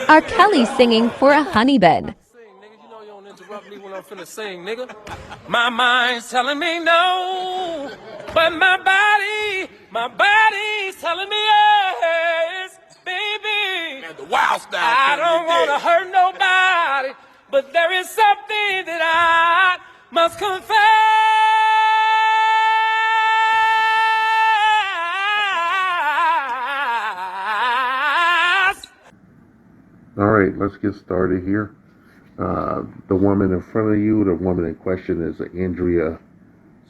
R. Kelly singing for a honeybed. Sing, nigga. You know you don't interrupt me when I'm finna sing, nigga. My mind's telling me no, but my body's telling me yes, baby. And the wild style I telling me don't wanna this. hurt nobody, but there is something that I must confess. All right, let's get started here. The woman in front of you, the woman in question is Andrea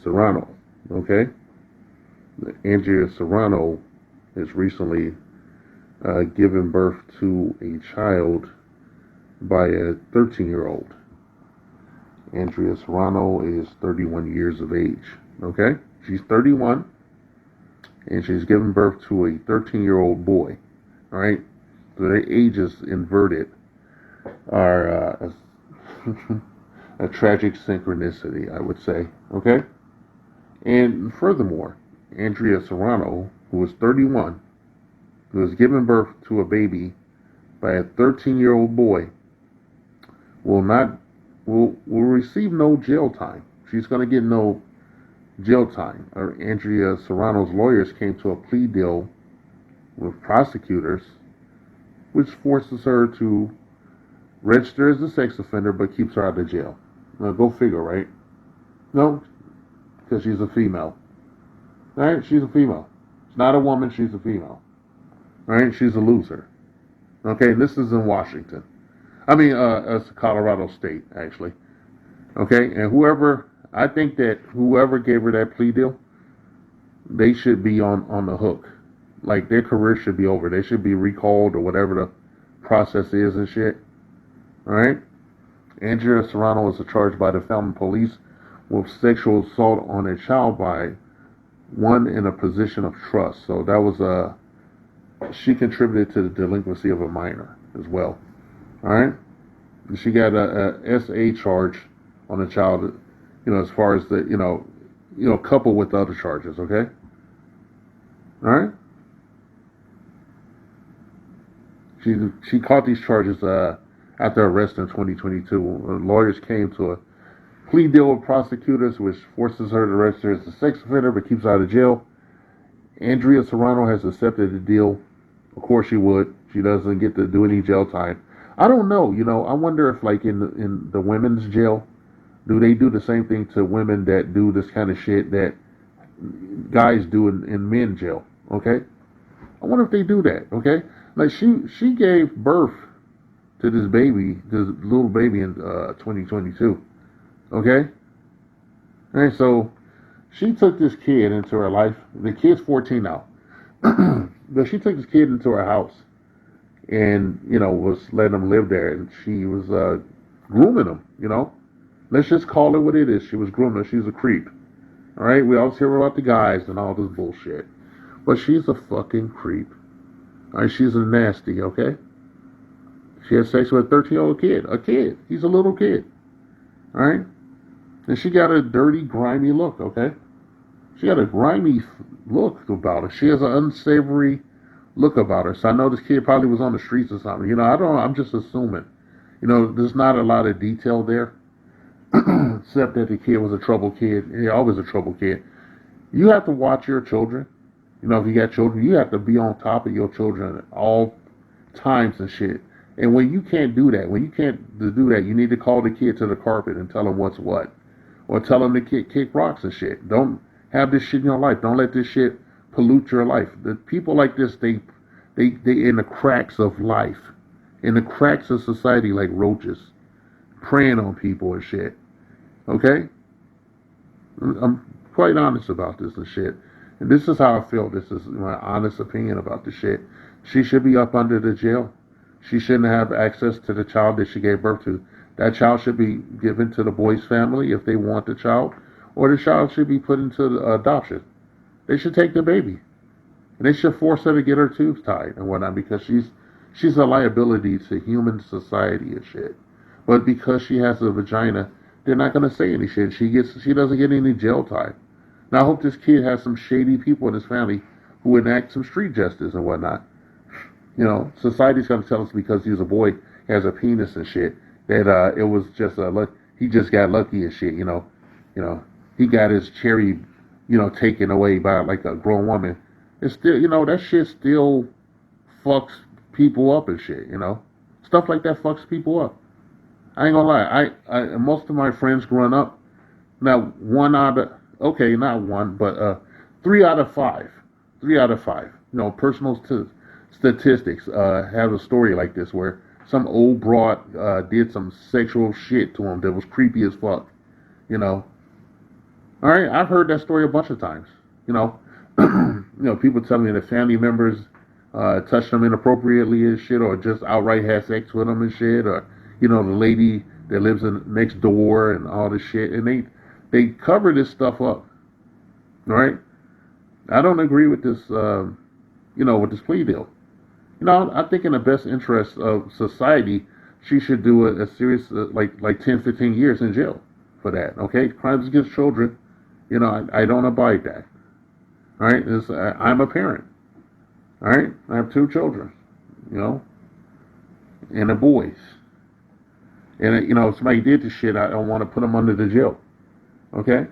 Serrano. Okay? Andrea Serrano has recently given birth to a child by a 13-year-old. Andrea Serrano is 31 years of age. Okay? She's 31 and she's given birth to a 13-year-old boy. All right? So their ages inverted are a tragic synchronicity, I would say. Okay? And furthermore, Andrea Serrano, who is 31, who has given birth to a baby by a 13-year-old boy, will not will receive no jail time. She's going to get no jail time. Andrea Serrano's lawyers came to a plea deal with prosecutors, which forces her to register as a sex offender but keeps her out of jail. Now, go figure, right? No, because she's a female. Right? She's a female. She's not a woman, she's a female. Right? She's a loser. Okay, this is in Washington. I mean, it's Colorado State, actually. Okay, and I think that whoever gave her that plea deal, they should be on the hook. Like, their career should be over. They should be recalled or whatever the process is and shit. Alright? Andrea Serrano was charged by the Fountain Police with sexual assault on a child by one in a position of trust. So that was she contributed to the delinquency of a minor as well. Alright? She got a SA charge on the child, as far as the, coupled with the other charges, okay? Alright? She caught these charges after arrest in 2022. Lawyers came to a plea deal with prosecutors, which forces her to register as a sex offender but keeps her out of jail. Andrea Serrano has accepted the deal. Of course she would. She doesn't get to do any jail time. I don't know. I wonder if, like, in the women's jail, do they do the same thing to women that do this kind of shit that guys do in men's jail? Okay? I wonder if they do that. Okay? Like, she gave birth to this little baby in 2022. Okay? Alright, so she took this kid into her life. The kid's 14 now. But she took this kid into her house and, was letting him live there. And she was grooming him. Let's just call it what it is. She was grooming him. She's a creep. Alright? We always hear about the guys and all this bullshit. But she's a fucking creep. Alright? She's a nasty, okay? She had sex with a 13-year-old kid. A kid. He's a little kid. Alright? And she got a dirty, grimy look, okay? She got a grimy look about her. She has an unsavory look about her. So I know this kid probably was on the streets or something. I'm just assuming. There's not a lot of detail there. Except that the kid was a trouble kid. He's always a trouble kid. You have to watch your children. If you got children, you have to be on top of your children at all times and shit. And when you can't do that, you need to call the kid to the carpet and tell him what's what. Or tell him to kick rocks and shit. Don't have this shit in your life. Don't let this shit pollute your life. The people like this, they in the cracks of life. In the cracks of society like roaches. Preying on people and shit. Okay? I'm quite honest about this and shit. And this is how I feel. This is my honest opinion about the shit. She should be up under the jail. She shouldn't have access to the child that she gave birth to. That child should be given to the boy's family if they want the child. Or the child should be put into adoption. They should take the baby. And they should force her to get her tubes tied and whatnot because she's a liability to human society and shit. But because she has a vagina, they're not going to say any shit. She doesn't get any jail time. Now I hope this kid has some shady people in his family who enact some street justice and whatnot. You know, society's gonna tell us because he's a boy, he has a penis and shit, that it was just a luck. He just got lucky and shit. You know, he got his cherry, taken away by like a grown woman. It's still, that shit still fucks people up and shit. Stuff like that fucks people up. I ain't gonna lie. Most of my friends growing up, now one out of okay, not one, but 3 out of 5, 3 out of 5. Personal statistics have a story like this where some old broad did some sexual shit to him that was creepy as fuck. You know. All right, I've heard that story a bunch of times. People tell me that family members touched them inappropriately and shit, or just outright had sex with them and shit, or the lady that lives next door and all this shit, and they cover this stuff up. All right, I don't agree with this. With this plea deal. I think in the best interest of society, she should do a serious like 10, 15 years in jail for that. Okay, crimes against children. I don't abide that. All right, I'm a parent. All right, I have 2 children. And the boys. And if somebody did this shit, I don't want to put them under the jail. Okay?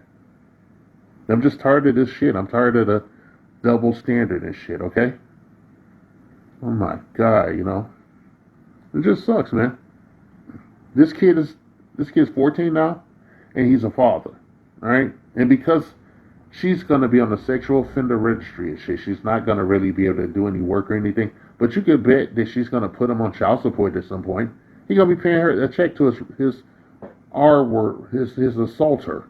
I'm just tired of this shit. I'm tired of the double standard and shit. Okay? Oh my God, it just sucks, man. This kid's 14 now, and he's a father. All right, and because she's gonna be on the sexual offender registry and shit, she's not gonna really be able to do any work or anything. But you could bet that she's gonna put him on child support at some point. He's gonna be paying her a check to his assaulter,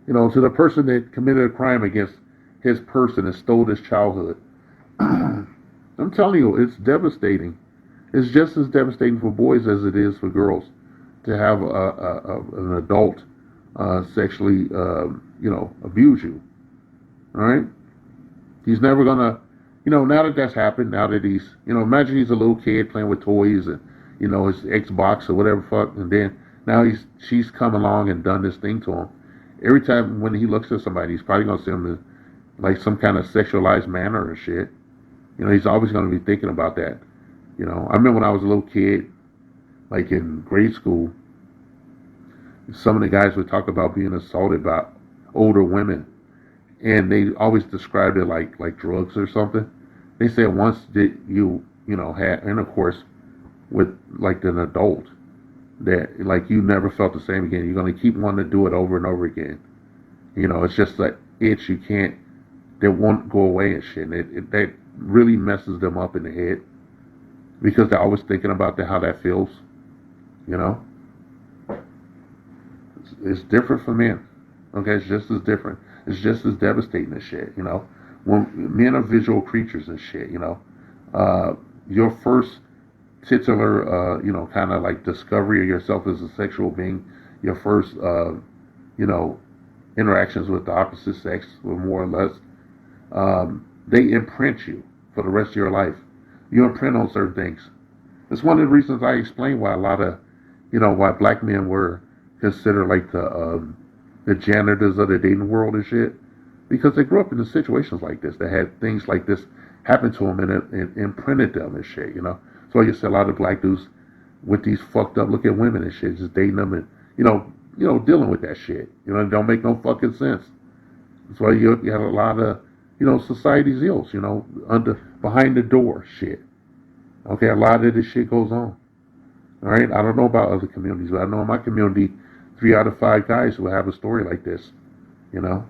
to the person that committed a crime against his person and stole his childhood. I'm telling you, it's devastating. It's just as devastating for boys as it is for girls to have an adult sexually, abuse you. All right? He's never gonna, now that that's happened, now that he's, imagine he's a little kid playing with toys and, his Xbox or whatever fuck, and then now she's come along and done this thing to him. Every time when he looks at somebody, he's probably gonna see him in like some kind of sexualized manner or shit. He's always going to be thinking about that. I remember when I was a little kid, like in grade school, some of the guys would talk about being assaulted by older women, and they always described it like drugs or something. They said once that you had intercourse with like an adult, that like you never felt the same again. You're going to keep wanting to do it over and over again. It's just that itch that won't go away and shit. And that really messes them up in the head because they're always thinking about how that feels. It's different for men. Okay, it's just as different. It's just as devastating as shit. When men are visual creatures and shit. Your first titular, kind of like discovery of yourself as a sexual being. Your first, interactions with the opposite sex, or more or less. They imprint you for the rest of your life. You imprint on certain things. It's one of the reasons I explained why a lot of, why black men were considered like the janitors of the dating world and shit, because they grew up in situations like this. They had things like this happen to them and it imprinted them and shit. So you see a lot of black dudes with these fucked up looking women and shit, just dating them and dealing with that shit. It don't make no fucking sense. That's why you have a lot of society's ills, behind the door shit. Okay, a lot of this shit goes on. All right, I don't know about other communities, but I know in my community, 3 out of 5 guys will have a story like this. I'm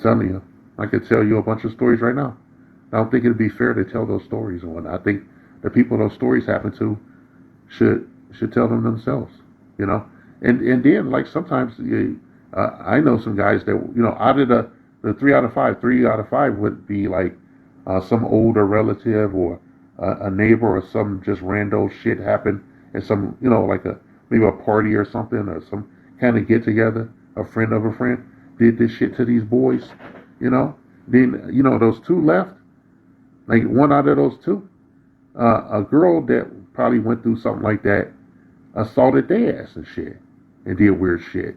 telling you, I could tell you a bunch of stories right now. I don't think it'd be fair to tell those stories and whatnot. I think the people those stories happen to should tell them themselves. And then like sometimes I know some guys that out of the 3 out of 5, 3 out of 5 would be like some older relative or a neighbor or some just rando shit happened and some, like maybe a party or something or some kind of get together, a friend of a friend did this shit to these boys, Then, those 2 left, like one out of those 2, a girl that probably went through something like that assaulted their ass and shit and did weird shit,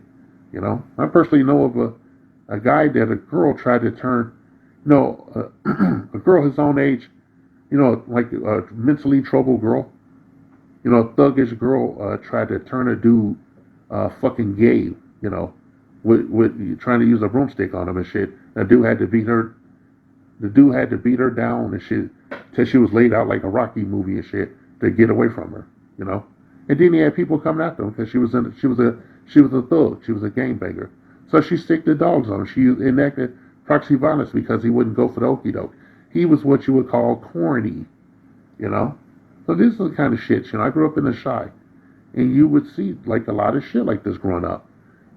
I personally know of a guy that a girl tried to turn, a girl his own age like a mentally troubled girl. A thuggish girl tried to turn a dude fucking gay, with trying to use a broomstick on him and shit. The dude had to beat her. The dude had to beat her down and shit till she was laid out like a Rocky movie and shit to get away from her. And then he had people coming after him because she was a thug. She was a gangbanger. So she stick the dogs on him. She enacted proxy violence because he wouldn't go for the okie doke. He was what you would call corny, you know. So this is the kind of shit. I grew up in the Chi, and you would see like a lot of shit like this growing up.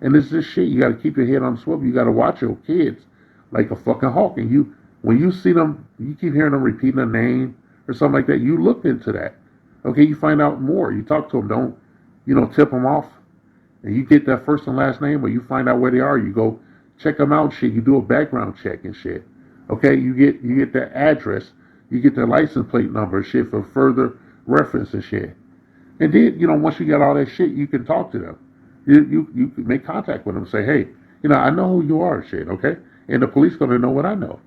And it's this shit. You got to keep your head on swivel. You got to watch your kids like a fucking hawk. And when you see them, you keep hearing them repeating a name or something like that. You look into that. Okay, you find out more. You talk to them. Don't, tip them off. And you get that first and last name, or you find out where they are. You go check them out and shit. You do a background check and shit. Okay, you get their address. You get their license plate number and shit for further reference and shit. And then, once you get all that shit, you can talk to them. You can make contact with them and say, hey, I know who you are and shit, okay? And the police going to know what I know,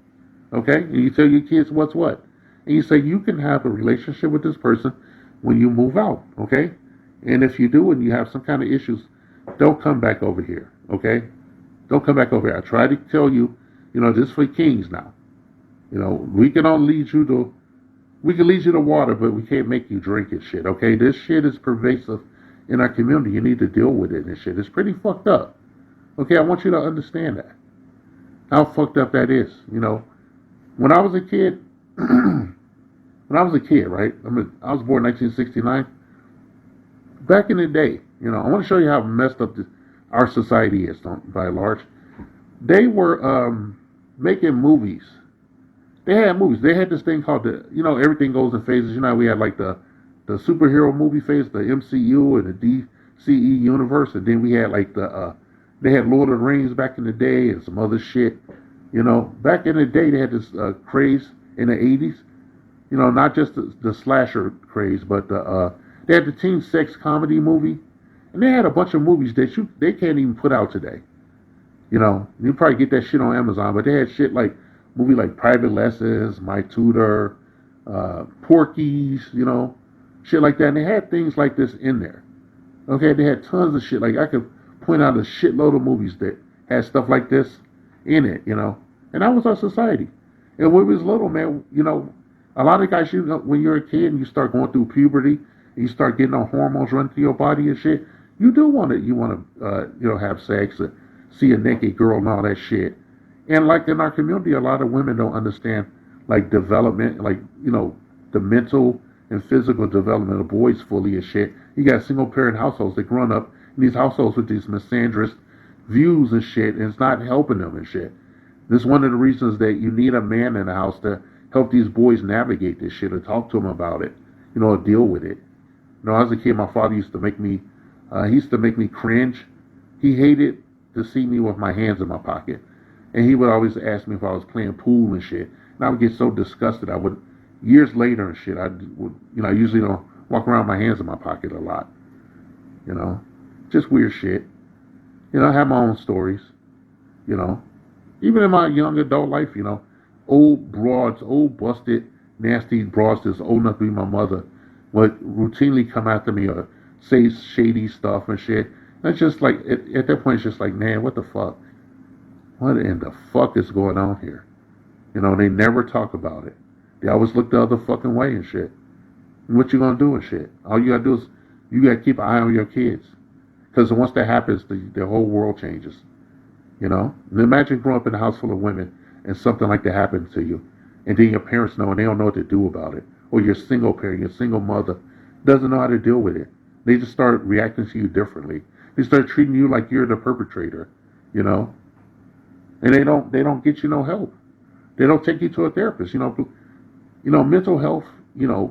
okay? And you tell your kids what's what. And you say you can have a relationship with this person when you move out, okay? And if you do and you have some kind of issues, don't come back over here, okay? Don't come back over here. I try to tell you, this is for kings now. We can lead you to water, but we can't make you drink it shit, okay? This shit is pervasive in our community. You need to deal with it and shit. It's pretty fucked up. Okay, I want you to understand that. How fucked up that is, When I was a kid, right? I was born in 1969. Back in the day, I want to show you how messed up our society is, by and large. They were making movies. They had movies. They had this thing called everything goes in phases. We had like the superhero movie phase, the MCU and the DCE universe, and then we had like they had Lord of the Rings back in the day and some other shit. Back in the day they had this craze in the 80s. Not just the slasher craze, but they had the teen sex comedy movie, and they had a bunch of movies that they can't even put out today. You probably get that shit on Amazon, but they had shit like movie like Private Lessons, My Tutor, Porky's, shit like that. And they had things like this in there. Okay, they had tons of shit. Like I could point out a shitload of movies that had stuff like this in it, And that was our society. And when we was little, man, a lot of guys, when you're a kid and you start going through puberty, and you start getting on hormones running through your body and shit, you want to have sex, and see a naked girl and all that shit. And like in our community, a lot of women don't understand like development, like, the mental and physical development of boys fully and shit. You got single parent households that grown up in these households with these misandrous views and shit, and it's not helping them and shit. This is one of the reasons that you need a man in the house to help these boys navigate this shit or talk to them about it, or deal with it. As a kid, my father used to make me cringe. He hated to see me with my hands in my pocket. And he would always ask me if I was playing pool and shit. And I would get so disgusted. I would, years later and shit, I usually don't walk around with my hands in my pocket a lot. Just weird shit. I have my own stories, Even in my young adult life, old broads, old busted, nasty broads that's old enough to be my mother would routinely come after me or say shady stuff and shit. And it's just like, at that point, it's just like, man, what the fuck? What in the fuck is going on here? They never talk about it. They always look the other fucking way and shit. And what you gonna do and shit? All you gotta do is, you gotta keep an eye on your kids. Because once that happens, the whole world changes. And imagine growing up in a house full of women and something like that happens to you. And then your parents know and they don't know what to do about it. Or your single parent, your single mother doesn't know how to deal with it. They just start reacting to you differently. They start treating you like you're the perpetrator, And they don't get you no help. They don't take you to a therapist. Mental health,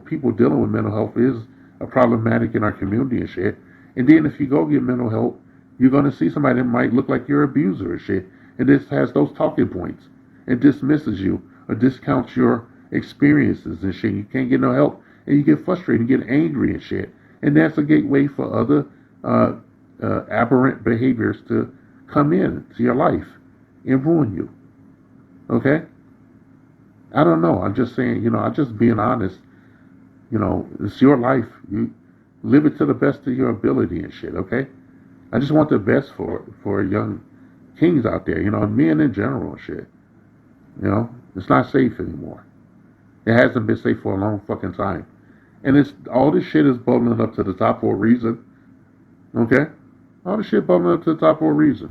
people dealing with mental health is a problematic in our community and shit. And then if you go get mental health, you're going to see somebody that might look like you're an abuser and shit. And this has those talking points and dismisses you or discounts your experiences and shit. You can't get no help. And you get frustrated and get angry and shit. And that's a gateway for other aberrant behaviors to come in to your life and ruin you. Okay? I don't know. I'm just saying, I'm just being honest. It's your life. You live it to the best of your ability and shit, okay? I just want the best for young kings out there, men in general and shit. It's not safe anymore. It hasn't been safe for a long fucking time. And all this shit is bubbling up to the top for a reason. Okay? All this shit bubbling up to the top for a reason.